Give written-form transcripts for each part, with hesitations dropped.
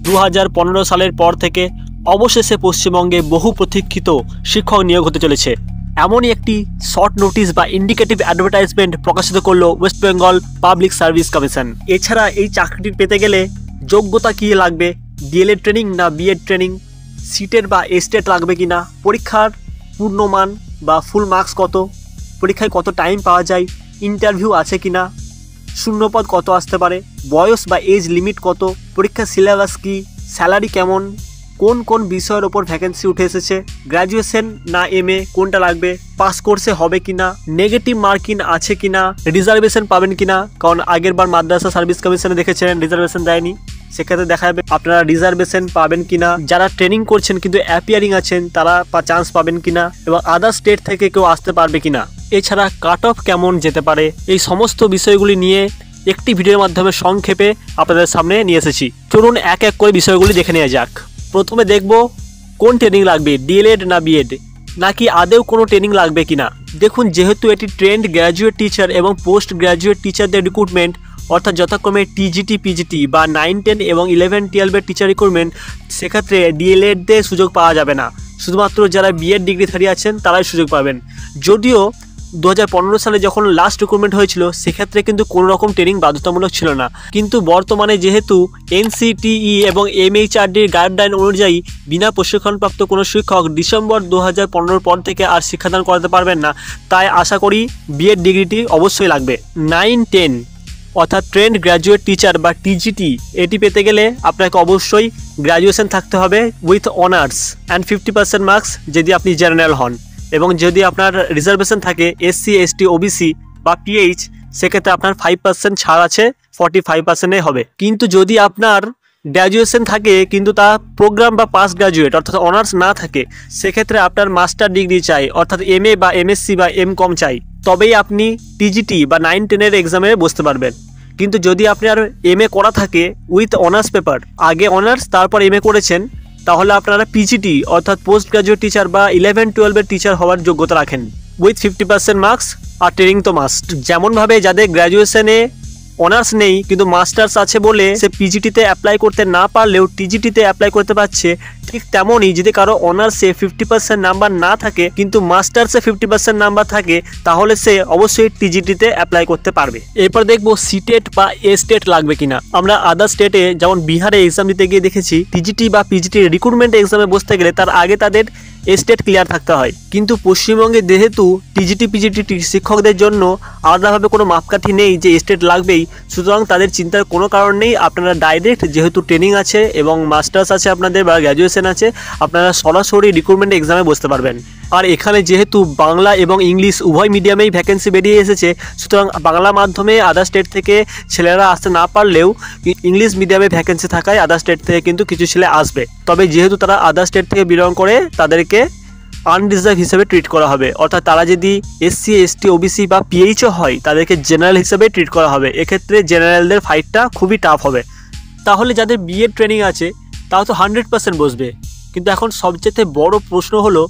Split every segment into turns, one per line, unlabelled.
2015 সালের পর থেকে অবশেষে পশ্চিমবঙ্গে বহু প্রতীক্ষিত শিক্ষক নিয়োগ হতে চলেছে। এমনই একটি শর্ট নোটিশ বা ইন্ডিকেটিভ অ্যাডভার্টাইজমেন্ট প্রকাশিত করলো West Bengal public service commission. এছাড়া এই চাকরিটি পেতে গেলে যোগ্যতা কী লাগবে, ডিএলএড ট্রেনিং না বিএড ট্রেনিং, সিটেট বা এস্টেট লাগবে কিনা, পরীক্ষার পূর্ণমান বা ফুল মার্কস কত, পরীক্ষায় কত টাইম পাওয়া যায়, ইন্টারভিউ আছে কিনা, শূন্যপদ কত আসতে পারে, বয়স বা এজ লিমিট কত, পরীক্ষার সিলেবাস কী, স্যালারি কেমন, কোন কোন বিষয়ের ওপর ভ্যাকেন্সি উঠে এসেছে, গ্র্যাজুয়েশন না এমএ কোনটা লাগবে, পাস কোর্সে হবে কিনা, নেগেটিভ মার্কিং আছে কিনা, রিজার্ভেশন পাবেন কিনা, কারণ আগের বার মাদ্রাসা সার্ভিস কমিশনে দেখেছিলেন রিজার্ভেশন দেয়নি, সেক্ষেত্রে দেখা যাবে আপনারা রিজার্ভেশন পাবেন কিনা, যারা ট্রেনিং করছেন কিন্তু অ্যাপিয়ারিং আছেন তারা চান্স পাবেন কিনা, এবং আদার স্টেট থেকে কেউ আসতে পারবে কিনা, এছাড়া কাট অফ কেমন যেতে পারে, এই সমস্ত বিষয়গুলি নিয়ে একটি ভিডিওর মাধ্যমে সংক্ষেপে আপনাদের সামনে নিয়ে এসেছি। চলুন এক এক করে বিষয়গুলি দেখে নেওয়া যাক। প্রথমে দেখব কোন ট্রেনিং লাগবে, ডিএলএড না বিএড, নাকি আদেও কোনো ট্রেনিং লাগবে কিনা। দেখুন, যেহেতু এটি ট্রেন্ড গ্র্যাজুয়েট টিচার এবং পোস্ট গ্র্যাজুয়েট টিচারদের রিক্রুটমেন্ট, অর্থাৎ যথাক্রমে টিজিটি পিজিটি বা 9, 10 এবং 11, 12-এর টিচার রিক্রুটমেন্ট, সেক্ষেত্রে ডিএলএডদের সুযোগ পাওয়া যাবে না, শুধুমাত্র যারা বিএড ডিগ্রিধারী আছেন তারাই সুযোগ পাবেন। যদিও 2015 সালে যখন লাস্ট রিক্রুটমেন্ট হয়েছিল সেক্ষেত্রে কিন্তু কোনো রকম ট্রেনিং বাধ্যতামূলক ছিল না, কিন্তু বর্তমানে যেহেতু এনসিটিই এবং এমএইচআরডির গাইডলাইন অনুযায়ী বিনা প্রশিক্ষণপ্রাপ্ত কোনো শিক্ষক ডিসেম্বর 2015 পর থেকে আর শিক্ষাদান করাতে পারবেন না, তাই আশা করি বিএড ডিগ্রিটি অবশ্যই লাগবে। 9, 10 অর্থাৎ ট্রেন্ড গ্র্যাজুয়েট টিচার বা টিজিটি, এটি পেতে গেলে আপনাকে অবশ্যই গ্র্যাজুয়েশন থাকতে হবে উইথ অনার্স অ্যান্ড 50% মার্কস যদি আপনি জেনারেল হন, এবং যদি আপনার রিজার্ভেশন থাকে এসসি এসটি ওবিসি বা পিএইচ, সেক্ষেত্রে আপনার 5% ছাড় আছে, 45% হবে। কিন্তু যদি আপনার গ্র্যাজুয়েশন থাকে কিন্তু তা প্রোগ্রাম বা পাস গ্র্যাজুয়েট অর্থাৎ অনার্স না থাকে, সেক্ষেত্রে আপনার মাস্টার ডিগ্রি চাই, অর্থাৎ এমএ বা এমএসসি বা এমকম চাই, তবেই আপনি টিজিটি বা 9, 10-এর এক্সামে বসতে পারবেন। কিন্তু যদি আপনার এমএ করা থাকে উইথ অনার্স পেপার, আগে অনার্স তারপর এমএ করেছেন, তাহলে আপনারা পিজিটি অর্থাৎ পোস্ট গ্র্যাজুয়েট টিচার বা 11, 12-এর টিচার হওয়ার যোগ্যতা রাখেন উইথ 50% মার্কস, আর ট্রেনিং তো মাস্ট। যেমনভাবে যাদের গ্র্যাজুয়েশনে অনার্স নেই কিন্তু মাস্টার্স আছে বলে সে পিজিটিতে অ্যাপ্লাই করতে না পারলেও টিজিটিতে অ্যাপ্লাই করতে পারছে, ঠিক তেমনই যদি কারো অনার্সে 50% নাম্বার না থাকে কিন্তু মাস্টার্সে 50% নাম্বার থাকে, তাহলে সে অবশ্যই টিজিটিতে অ্যাপ্লাই করতে পারবে। এরপর দেখবো সিটেট বা এস্টেট লাগবে কিনা। আমরা আদার স্টেটে যেমন বিহারে এক্সাম দিতে গিয়ে দেখেছি টিজিটি বা পিজিটি রিক্রুটমেন্ট এক্সামে বসতে গেলে তার আগে তাদের স্টেট ক্লিয়ার থাকতে হয়, কিন্তু পশ্চিমবঙ্গে যেহেতু টিজিটি পিজিটি শিক্ষকদের জন্য আলাদাভাবে কোনো মাপকাঠি নেই যে স্টেট লাগবেই, সুতরাং তাদের চিন্তার কোনো কারণ নেই। আপনারা ডাইরেক্ট যেহেতু ট্রেনিং আছে এবং মাস্টার্স আছে আপনাদের বা গ্র্যাজুয়েশন আছে, আপনারা সরাসরি রিক্রুটমেন্ট এক্সামে বসতে পারবেন। আর এখানে যেহেতু বাংলা এবং ইংলিশ উভয় মিডিয়ামেই ভ্যাকেন্সি বেরিয়ে এসেছে, সুতরাং বাংলা মাধ্যমে আদার স্টেট থেকে ছেলেরা আসতে না পারলেও ইংলিশ মিডিয়ামে ভ্যাকেন্সি থাকায় আদার স্টেট থেকে কিন্তু কিছু ছেলে আসবে। তবে যেহেতু তারা আদার স্টেট থেকে বিলং করে, তাদেরকে আনরিজার্ভ হিসেবে ট্রিট করা হবে, অর্থাৎ তারা যদি এসসি এসটি ওবিসি বা পিএইচও হয় তাদেরকে জেনারেল হিসেবে ট্রিট করা হবে। এক্ষেত্রে জেনারেলদের ফাইটটা খুবই টাফ হবে। তাহলে যাদের বিএড ট্রেনিং আছে তাও তো 100% বসবে, কিন্তু এখন সবচেয়ে বড় প্রশ্ন হলো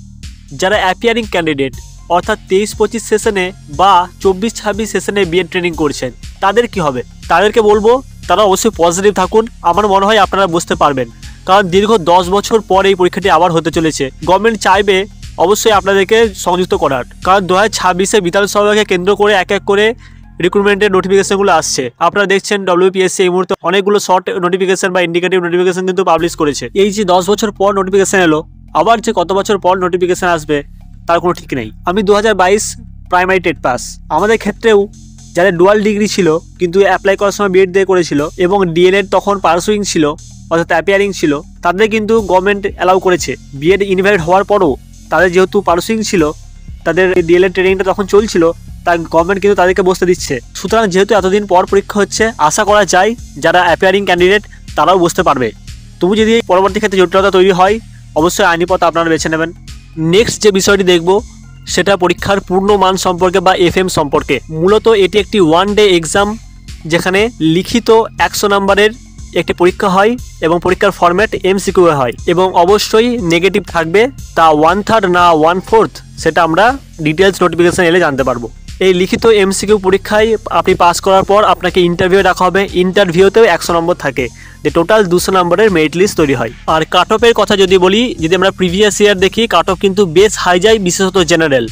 যারা অ্যাপিয়ারিং ক্যান্ডিডেট অর্থাৎ 23-25 সেশনে বা 24-26 সেশনে বিএড ট্রেনিং করছেন, তাদের কি হবে? তাদেরকে বলবো তারা অবশ্যই পজিটিভ থাকুন, আমার মনে হয় আপনারা বুঝতে পারবেন, কারণ দীর্ঘ 10 বছর পর এই পরীক্ষাটি আবার হতে চলেছে। গভর্নমেন্ট চাইবে অবশ্যই আপনাদেরকে সংযুক্ত করার, কারণ 2026-এ বিধানসভাকে কেন্দ্র করে এক এক করে রিক্রুটমেন্টের নোটিফিকেশনগুলো আসছে। আপনারা দেখছেন ডব্লিউপিএসসি এই মুহূর্তে অনেকগুলো শর্ট নোটিফিকেশন বা ইন্ডিকেটিভ নোটিফিকেশন কিন্তু পাবলিশ করেছে। এই যে 10 বছর পর নোটিফিকেশন এলো, আবার যে কত বছর পর নোটিফিকেশন আসবে তার কোনো ঠিক নেই। আমি 2022 প্রাইমারি টেট পাস, আমাদের ক্ষেত্রেও যাদের ডুয়াল ডিগ্রি ছিল কিন্তু অ্যাপ্লাই করার সময় বিএড দিয়ে করেছিল এবং ডিএলএড তখন পারসুইং ছিল অর্থাৎ অ্যাপিয়ারিং ছিল, তাদের কিন্তু গভর্নমেন্ট অ্যালাউ করেছে। বিএড ইনভ্যালিড হওয়ার পরও তাদের যেহেতু পারসুইং ছিল, তাদের ডিএলএড ট্রেনিংটা তখন চলছিল, তাই গভর্নমেন্ট কিন্তু তাদেরকে বসতে দিচ্ছে। সুতরাং যেহেতু এতদিন পর পরীক্ষা হচ্ছে, আশা করা যায় যারা অ্যাপিয়ারিং ক্যান্ডিডেট তারাও বসতে পারবে। তবু যদি পরবর্তী ক্ষেত্রে জটিলতা তৈরি হয়, অবশ্যই আইনি পথ আপনারা বেছে নেবেন। নেক্সট যে বিষয়টি দেখব সেটা পরীক্ষার পূর্ণ মান সম্পর্কে বা এফএম সম্পর্কে। মূলত এটি একটি 1 ডে এক্সাম, যেখানে লিখিত 100 নম্বরের একটি পরীক্ষা হয় এবং পরীক্ষার ফরম্যাট এমসিকিউ হয়, এবং অবশ্যই নেগেটিভ থাকবে, তা 1/3 না 1/4 সেটা আমরা ডিটেলস নোটিফিকেশন এলে জানতে পারবো। এই লিখিত এমসিকিউ পরীক্ষায় আপনি পাস করার পর আপনাকে ইন্টারভিউ রাখা হবে। ইন্টারভিউতেও 100 নম্বর থাকে, যে টোটাল 200 নম্বরের মেরিট লিস্ট তৈরি হয়। আর কাট অফের কথা যদি বলি, যদি আমরা প্রিভিয়াস ইয়ার দেখি, কাট অফ কিন্তু বেশ হাই যায়, বিশেষত জেনারেল।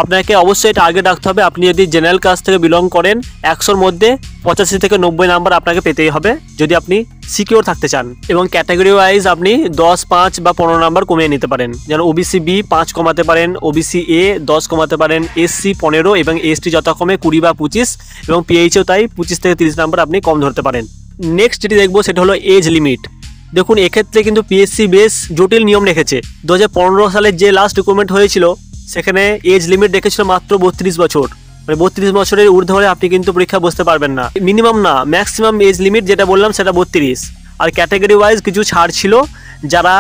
আপনাকে অবশ্যই এটা আগে রাখতে হবে, আপনি যদি জেনারেল কাস্ট থেকে বিলং করেন 100-র মধ্যে 85 থেকে 90 নাম্বার আপনাকে পেতেই হবে যদি আপনি সিকিউর থাকতে চান। এবং ক্যাটাগরি ওয়াইজ আপনি 10, 5 বা 15 নাম্বার কমিয়ে নিতে পারেন। যেন ওবিসি বি 5 কমাতে পারেন, ওবিসি এ 10 কমাতে পারেন, এসসি 15 এবং এসটি যথাক্রমে 20 বা 25 এবং পিএইচও তাই 25 থেকে 30 নাম্বার আপনি কম ধরতে পারেন। নেক্সট যেটি দেখবো সেটা হলো এজ লিমিট। দেখুন এক্ষেত্রে কিন্তু পিএসসি বেশ জটিল নিয়ম রেখেছে। 2015 সালে যে লাস্ট রিক্রুটমেন্ট হয়েছিল সেখানে এজ লিমিট রেখেছিল মাত্র 32 বছর। মানে 32 বছরের ঊর্ধ্বে হলে আপনি কিন্তু পরীক্ষা বসতে পারবেন না। মিনিমাম না, ম্যাক্সিমাম এজ লিমিট যেটা বললাম সেটা 32। আর ক্যাটাগরি ওয়াইজ কিছু ছাড় ছিল, যারা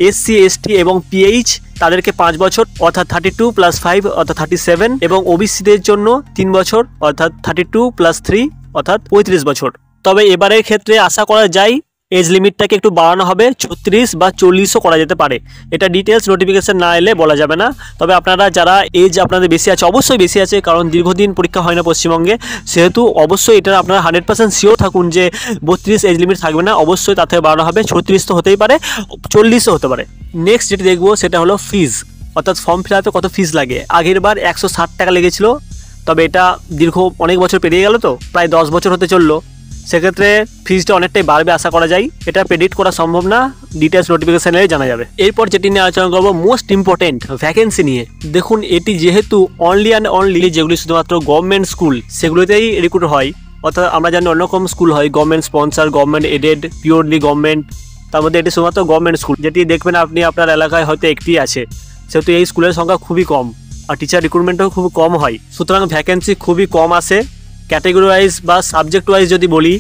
এসসি এসটি এবং পিএইচ তাদেরকে 5 বছর অর্থাৎ 32 + 5 অর্থাৎ 37, এবং ওবিসিদের জন্য 3 বছর অর্থাৎ 32 + 3 অর্থাৎ 35 বছর। তবে এবারের ক্ষেত্রে আশা করা যায় এজ লিমিটটাকে একটু বাড়ানো হবে, 36 বা 40ও করা যেতে পারে। এটা ডিটেলস নোটিফিকেশন না এলে বলা যাবে না। তবে আপনারা যারা এজ আপনাদের বেশি আছে, অবশ্যই বেশি আছে, কারণ দীর্ঘদিন পরীক্ষা হয় না পশ্চিমবঙ্গে, সেহেতু অবশ্যই এটা আপনারা 100% শিওর থাকুন যে 32 এজ লিমিট থাকবে না, অবশ্যই তার থেকে বাড়ানো হবে। 36 তো হতেই পারে, 40ও হতে পারে। নেক্সট যেটি দেখবো সেটা হলো ফিজ, অর্থাৎ ফর্ম ফিল আপে কত ফিজ লাগে। আগের বার 160 টাকা লেগেছিল, তবে এটা দীর্ঘ অনেক বছর পেরিয়ে গেল, তো প্রায় 10 বছর হতে চললো। সেক্ষেত্রে ফিজটা অনেকটাই বাড়বে আশা করা যায়। এটা প্রেডিক্ট করা সম্ভব না, ডিটেলস নোটিফিকেশনে জানা যাবে। এরপর যেটি নিয়ে আলোচনা করবো মোস্ট ইম্পর্টেন্ট ভ্যাকেন্সি নিয়ে। দেখুন এটি যেহেতু অনলি অ্যান্ড অনলি যেগুলি শুধুমাত্র গভর্নমেন্ট স্কুল সেগুলোতেই রিক্রুট হয়, অর্থাৎ আমরা জানি অন্যরকম স্কুল হয়, government sponsor, government aided, purely government, তার মধ্যে এটি শুধুমাত্র গভর্নমেন্ট স্কুল, যেটি দেখবেন আপনি আপনার এলাকায় হয়তো একটি আছে, সেহেতু এই স্কুলের সংখ্যা খুবই কম আর টিচার রিক্রুটমেন্টও খুব কম হয়, সুতরাং ভ্যাকেন্সি খুবই কম আসে। ক্যাটেগরি ওয়াইজ বা সাবজেক্ট ওয়াইজ যদি বলি,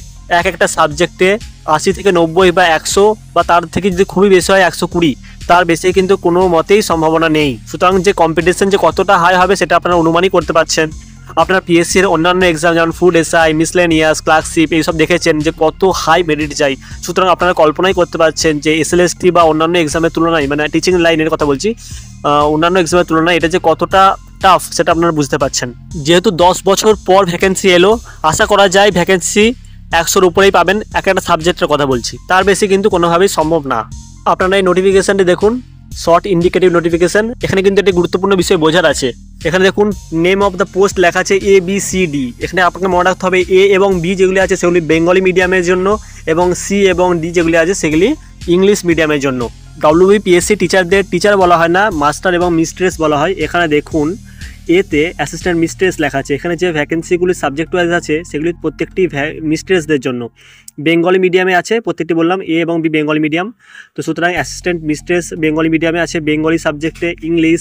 একটা সাবজেক্টে 80 থেকে 90 বা 100 বা তার থেকে যদি খুবই বেশি হয় 120, তার বেশি কিন্তু কোনো মতেই সম্ভাবনা নেই। সুতরাং যে কম্পিটিশন যে কতটা হাই হবে সেটা আপনারা অনুমানই করতে পারছেন। আপনার পিএসসির অন্যান্য এক্সাম যেমন ফুড এসআই, মিসলেনিয়াস, ক্লার্কশিপ এইসব দেখেছেন যে কত হাই মেরিট যায়। সুতরাং আপনারা কল্পনাই করতে পারছেন যে এসএলএসটি বা অন্যান্য এক্সামের তুলনায়, মানে টিচিং লাইনের কথা বলছি, অন্যান্য এক্সামের তুলনায় এটা যে কতটা টাফ সেটা আপনারা বুঝতে পারছেন। যেহেতু 10 বছর পর ভ্যাকেন্সি এলো, আশা করা যায় ভ্যাকেন্সি 100-র উপরেই পাবেন। একটা সাবজেক্টের কথা বলছি, তার বেশি কিন্তু কোনোভাবেই সম্ভব না। আপনারা এই নোটিফিকেশনটি দেখুন, শর্ট ইন্ডিকেটিভ নোটিফিকেশন। এখানে কিন্তু একটি গুরুত্বপূর্ণ বিষয় বোঝার আছে। এখানে দেখুন নেম অফ দ্য পোস্ট লেখা আছে ABCD। এখানে আপনাকে মনে রাখতে হবে A এবং B যেগুলি আছে সেগুলি বেঙ্গলি মিডিয়ামের জন্য, এবং C এবং D যেগুলি আছে সেগুলি ইংলিশ মিডিয়ামের জন্য। WBPSC টিচারদের টিচার বলা হয় না, মাস্টার এবং মিস্ট্রেস বলা হয়। এখানে দেখুন এতে অ্যাসিস্ট্যান্ট মিস্ট্রেস লেখা আছে। এখানে যে ভ্যাকেন্সিগুলি সাবজেক্ট ওয়াইজ আছে সেগুলি প্রত্যেকটি মিস্ট্রেসদের জন্য। বেঙ্গলি মিডিয়ামে আছে প্রত্যেকটি, বললাম A এবং B বেঙ্গলি মিডিয়াম, তো সুতরাং অ্যাসিস্ট্যান্ট মিস্ট্রেস বেঙ্গলি মিডিয়ামে আছে। বেঙ্গলি সাবজেক্টে English,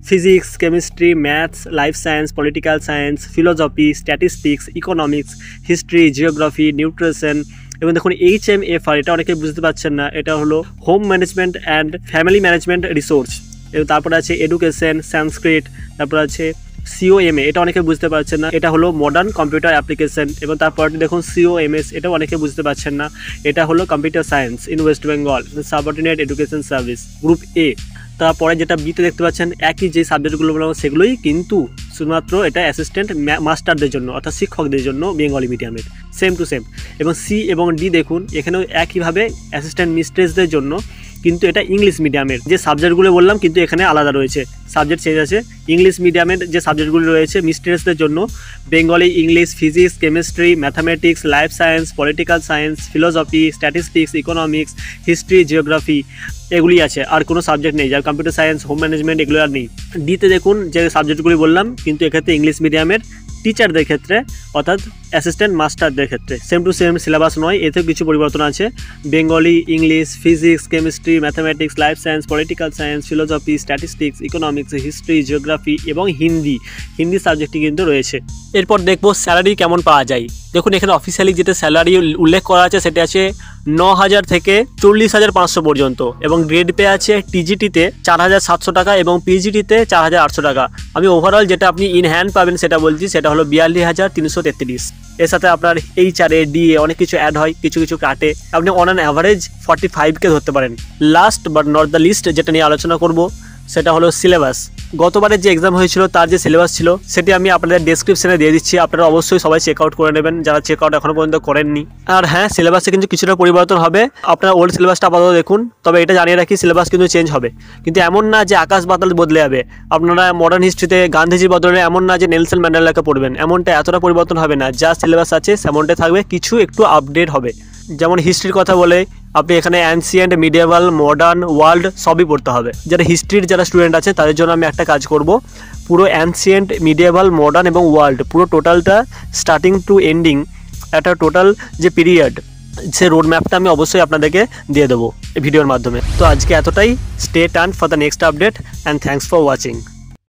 physics, chemistry, maths, life science, political science, philosophy, statistics, economics, history, geography, nutrition. এবং দেখুন HMFR, এটা অনেকে বুঝতে পারছেন না, এটা হলো home management and family management resource. এবং তারপরে আছে এডুকেশন, সংস্কৃত, তারপর আছে COMA, এটা অনেকে বুঝতে পারছেন না, এটা হলো মডার্ন কম্পিউটার অ্যাপ্লিকেশন। এবং তারপর দেখুন COMS, এটাও অনেকে বুঝতে পারছেন না, এটা হলো computer science in West Bengal, subordinate education service group A। তারপরে যেটা বিতে দেখতে পাচ্ছেন একই যে সাবজেক্টগুলো বললাম সেগুলোই, কিন্তু শুধুমাত্র এটা অ্যাসিস্ট্যান্ট মাস্টারদের জন্য অর্থাৎ শিক্ষকদের জন্য বেঙ্গলি মিডিয়ামের, সেম টু সেম। এবং C এবং D দেখুন এখানেও একইভাবে অ্যাসিস্ট্যান্ট মিস্ট্রেসদের জন্য, কিন্তু এটা ইংলিশ মিডিয়ামের। যে সাবজেক্টগুলো বললাম কিন্তু এখানে আলাদা রয়েছে, সাবজেক্ট চেঞ্জ আছে। ইংলিশ মিডিয়ামের যে সাবজেক্টগুলো রয়েছে মিস্ট্রেসদের জন্য Bengali, English, physics, chemistry, mathematics, life science, political science, philosophy, statistics, economics, history, geography এগুলি আছে। আর কোনো সাবজেক্ট নেই, যার কম্পিউটার সায়েন্স, হোম ম্যানেজমেন্ট এগুলো আর নেই। ডিতে দেখুন যে সাবজেক্টগুলি বললাম, কিন্তু এক্ষেত্রে ইংলিশ মিডিয়ামের টিচারদের ক্ষেত্রে অর্থাৎ অ্যাসিস্ট্যান্ট মাস্টারদের ক্ষেত্রে সেম টু সেম সিলেবাস নয়, এতেও কিছু পরিবর্তন আছে। Bengali, English, physics, chemistry, mathematics, life science, political science, philosophy, statistics, economics, history, geography এবং হিন্দি সাবজেক্টটি কিন্তু রয়েছে। এরপর দেখবো স্যালারি কেমন পাওয়া যায়। দেখুন এখানে অফিসিয়ালি যেটা স্যালারি উল্লেখ করা আছে সেটা আছে 9,000 থেকে 40,500 পর্যন্ত, এবং গ্রেড পে আছে টিজিটিতে 4,700 টাকা এবং পিজিটিতে 4,800 টাকা। আমি ওভারঅল যেটা আপনি ইন হ্যান্ড পাবেন সেটা বলছি, সেটা হলো 42,333। এর সাথে আপনার HRA, DA অনেক কিছু অ্যাড হয়, কিছু কিছু কাটে। আপনি অন অ্যান অ্যাভারেজ 45K ধরতে পারেন। Last but not the least যেটা নিয়ে আলোচনা করব সেটা হলো সিলেবাস। গতবারের যে এক্সাম হয়েছিল তার যে সিলেবাস ছিল সেটি আমি আপনাদের ডেসক্রিপশনে দিয়ে দিচ্ছি, আপনারা অবশ্যই সবাই চেক আউট করে নেবেন যারা চেক আউট এখনো পর্যন্ত করেননি। আর হ্যাঁ, সিলেবাসে কিন্তু কিছুটা পরিবর্তন হবে, আপনারা ওল্ড সিলেবাসটা আপাতত দেখুন। তবে এটা জানিয়ে রাখি, সিলেবাস কিন্তু চেঞ্জ হবে, কিন্তু এমন না যে আকাশ বাতাল বদলে যাবে। আপনারা মডার্ন হিস্ট্রিতে গান্ধীজির বদলে এমন না যে নেলসন ম্যান্ডেলাকে পড়বেন, এমনটা এতটা পরিবর্তন হবে না। যা সিলেবাস আছে সেমনটাই থাকবে, কিছু একটু আপডেট হবে। যেমন হিস্ট্রির কথা বলে আপনি এখানে অ্যানসিয়েন্ট, মিডিয়েভাল, মডার্ন, ওয়ার্ল্ড সবই পড়তে হবে। যারা হিস্ট্রির যারা স্টুডেন্ট আছে তাদের জন্য আমি একটা কাজ করব, পুরো অ্যানসিয়েন্ট, মিডিয়েভাল, মডার্ন এবং ওয়ার্ল্ড পুরো টোটালটা স্টার্টিং টু এন্ডিং একটা টোটাল যে পিরিয়ড, সে রোড ম্যাপটা আমি অবশ্যই আপনাদেরকে দিয়ে দেবো ভিডিওর মাধ্যমে। তো আজকে এতটাই। Stay turn for the next update and thanks for watching.